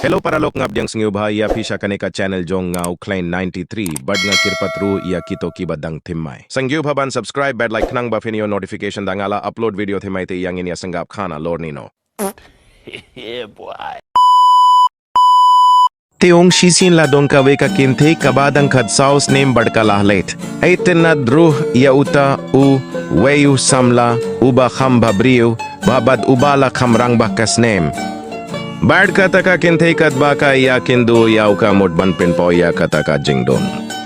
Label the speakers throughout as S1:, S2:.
S1: Hello paralok nga abdyang singubha iya pisha kaneka channel jong nga Uklain 93 bad nga kirpatru iya kito kibadang timay. Sangyubha ban subscribe bad like nang ba finio notification dangala upload video timay te iyang inya sanggap kana lord nino.
S2: Yeah, boy.
S1: Tiong shisin la dong kawe ka kinte kabadang kad saus name badka lahlet. Aitin na druh iya uta u weyu samla uba khamba briu babad ubala khamrang bakas name. Bad kata ka kinte kat baka iya kindu yaw ka mudban pinpo iya kata ka jingdon.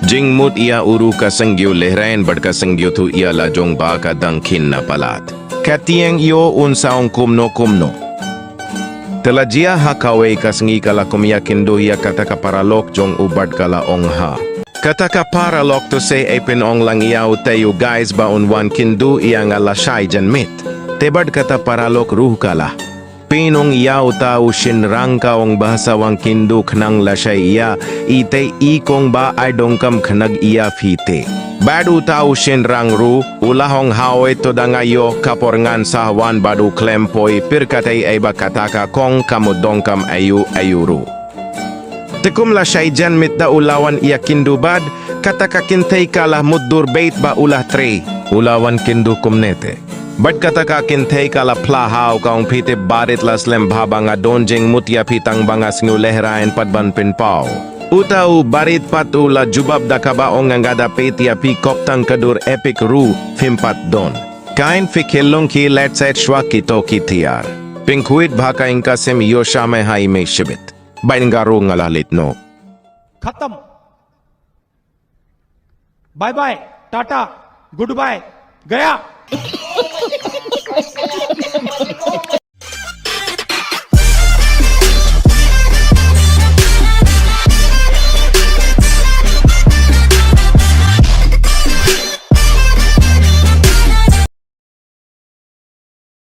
S1: Jingmut iya uru ka sangyu lehrain badka sangyu tu iya lajong baka dangkin na palat. Katieng iyo unsaong kumno. Telajia ha kawe kasngi kala kumya kindu iya kata ka paralok jong ubad kala ong ha. Kata ka paralok to say ay pinong lang iya utayu guys ba unwan kindu iya nga lasay jan mit. Tebad kata paralok ruh kala. Pinong yaw tao shinrang kaong bahasawang kinduk nang lasay iya, ite ikong ba ay dongkam kanag iya fite. Badu tao shinrang ru, ulahong hawe to dangayo kaporngan sahawan badu klempoy pirkatay ay bakataka kong kamudongkam ayuru. Tekum lasay jan mit da ulawan iya kindubad, katakakintay kalah muddur bait ba ulah tre, ulawan kindu kumnete. Bad kata ka kintay kala plahaw kaong pite barit laslem bhaba nga donjeng mutya pitang bangas ngu lehrain padban pinpaw. Utau barit patu la jubab da kabaong nga gada petia pi koptang kadur epic ru fimpat don. Kain fikilong ki letset shwa kito kitiar. Pingkuit bhaka inka sem yoshame hai me shibit. Bain garu nga lalit no.
S3: खत्म bye bye टाटा good bye गया